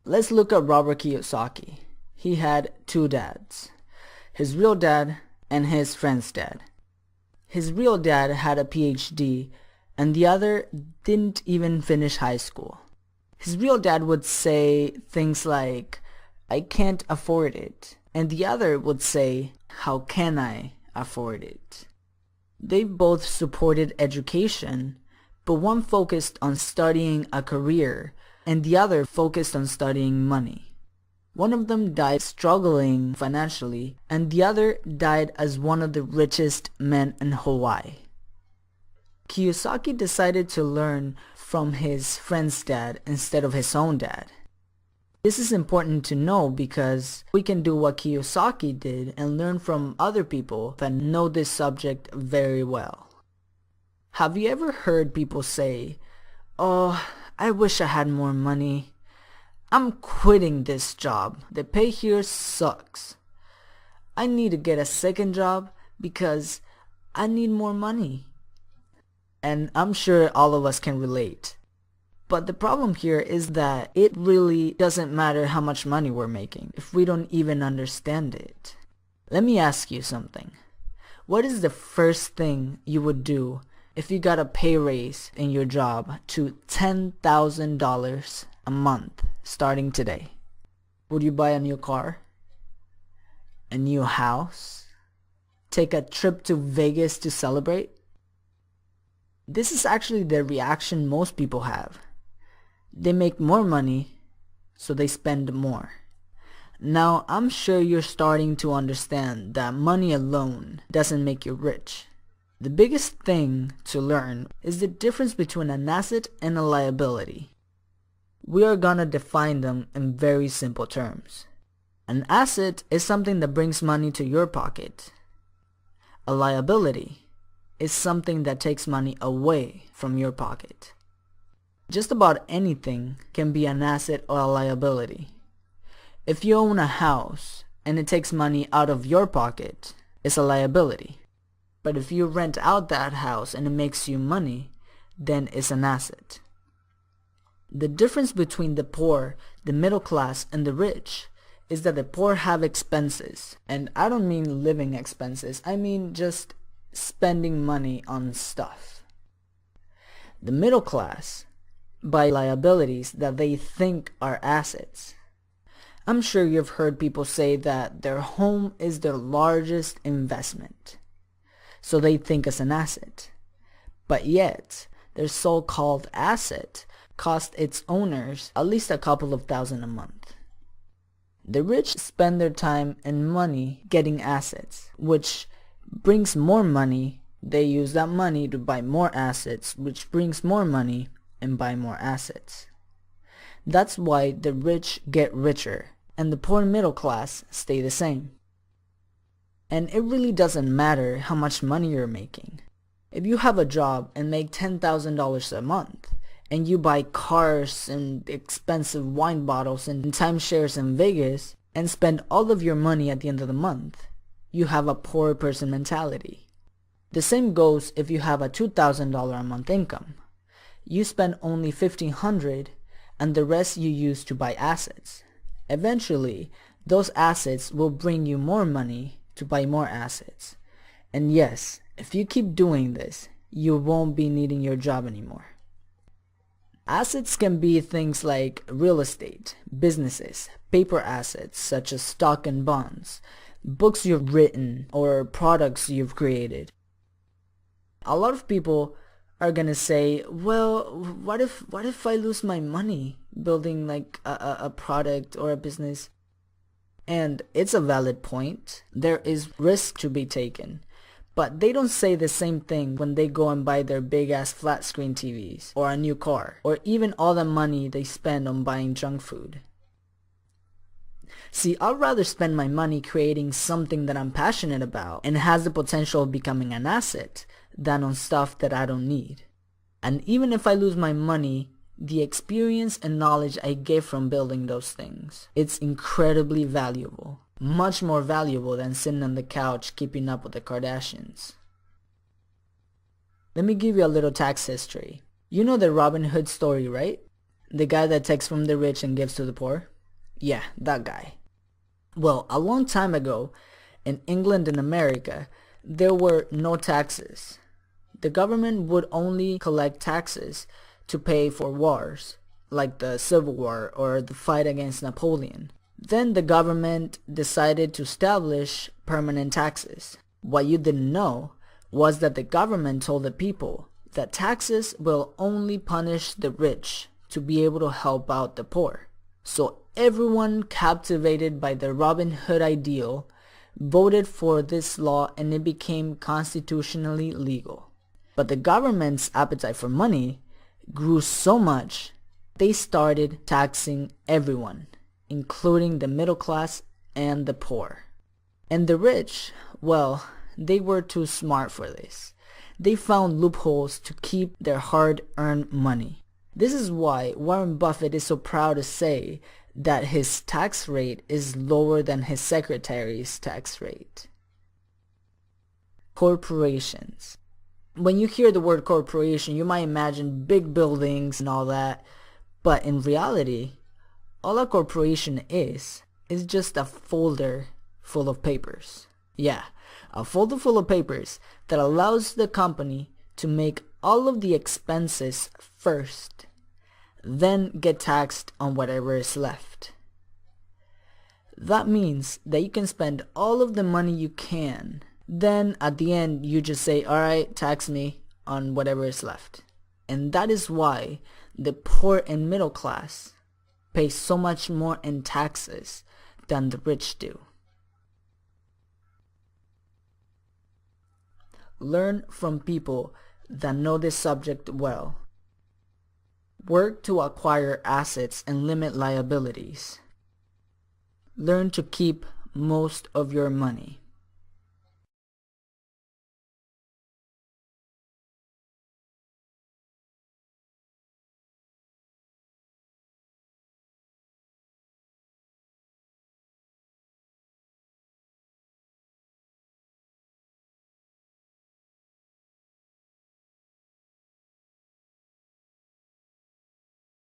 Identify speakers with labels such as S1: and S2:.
S1: Let's look at Robert Kiyosaki. He had two dads, his real dad and his friend's dad. His real dad had a PhD and the other didn't even finish high school. His real dad would say things like, "I can't afford it," and the other would say, "How can I afford it?" They both supported education, but one focused on studying a career and the other focused on studying money. One of them died struggling financially, and the other died as one of the richest men in Hawaii. Kiyosaki decided to learn from his friend's dad instead of his own dad. This is important to know because we can do what Kiyosaki did and learn from other people that know this subject very well. Have you ever heard people say, "Oh, I wish I had more money. I'm quitting this job. The pay here sucks. I need to get a second job because I need more money." And I'm sure all of us can relate. But the problem here is that it really doesn't matter how much money we're making if we don't even understand it. Let me ask you something. What is the first thing you would do if you got a pay raise in your job to $10,000 a month starting today? Would you buy a new car? A new house? Take a trip to Vegas to celebrate? This is actually the reaction most people have. They make more money, so they spend more. Now, I'm sure you're starting to understand that money alone doesn't make you rich. The biggest thing to learn is the difference between an asset and a liability. We are gonna define them in very simple terms. An asset is something that brings money to your pocket. A liability is something that takes money away from your pocket. Just about anything can be an asset or a liability. If you own a house and it takes money out of your pocket, it's a liability. But if you rent out that house and it makes you money, then it's an asset. The difference between the poor, the middle class, and the rich is that the poor have expenses. And I don't mean living expenses, I mean just spending money on stuff. The middle class buy liabilities that they think are assets. I'm sure you've heard people say that their home is their largest investment, so they think it's an asset. But yet, their so-called asset costs its owners at least a couple of thousand a month. The rich spend their time and money getting assets, which brings more money. They use that money to buy more assets, which brings more money and buy more assets. That's why the rich get richer and the poor middle class stay the same. And it really doesn't matter how much money you're making. If you have a job and make $10,000 a month and you buy cars and expensive wine bottles and timeshares in Vegas and spend all of your money at the end of the month, you have a poor person mentality. The same goes if you have a $2,000 a month income. You spend only $1,500 and the rest you use to buy assets. Eventually, those assets will bring you more money to buy more assets. And yes, if you keep doing this, you won't be needing your job anymore. Assets can be things like real estate, businesses, paper assets such as stock and bonds, books you've written, or products you've created. A lot of people are gonna say, well, what if I lose my money building like a product or a business? And it's a valid point. There is risk to be taken. But they don't say the same thing when they go and buy their big ass flat screen TVs or a new car or even all the money they spend on buying junk food. See, I'd rather spend my money creating something that I'm passionate about and has the potential of becoming an asset than on stuff that I don't need. And even if I lose my money, the experience and knowledge I get from building those things, it's incredibly valuable. Much more valuable than sitting on the couch keeping up with the Kardashians. Let me give you a little tax history. You know the Robin Hood story, right? The guy that takes from the rich and gives to the poor? Yeah, that guy. Well, a long time ago, in England and America, there were no taxes. The government would only collect taxes to pay for wars, like the Civil War or the fight against Napoleon. Then the government decided to establish permanent taxes. What you didn't know was that the government told the people that taxes will only punish the rich to be able to help out the poor. So everyone captivated by the Robin Hood ideal voted for this law and it became constitutionally legal. But the government's appetite for money grew so much, they started taxing everyone, including the middle class and the poor. And the rich, well, they were too smart for this. They found loopholes to keep their hard-earned money. This is why Warren Buffett is so proud to say that his tax rate is lower than his secretary's tax rate. Corporations. When you hear the word corporation, you might imagine big buildings and all that, but in reality, all a corporation is just a folder full of papers. Yeah, a folder full of papers that allows the company to make all of the expenses first, then get taxed on whatever is left. That means that you can spend all of the money you can. Then at the end, you just say, alright, tax me on whatever is left. And that is why the poor and middle class pay so much more in taxes than the rich do. Learn from people that know this subject well. Work to acquire assets and limit liabilities. Learn to keep most of your money.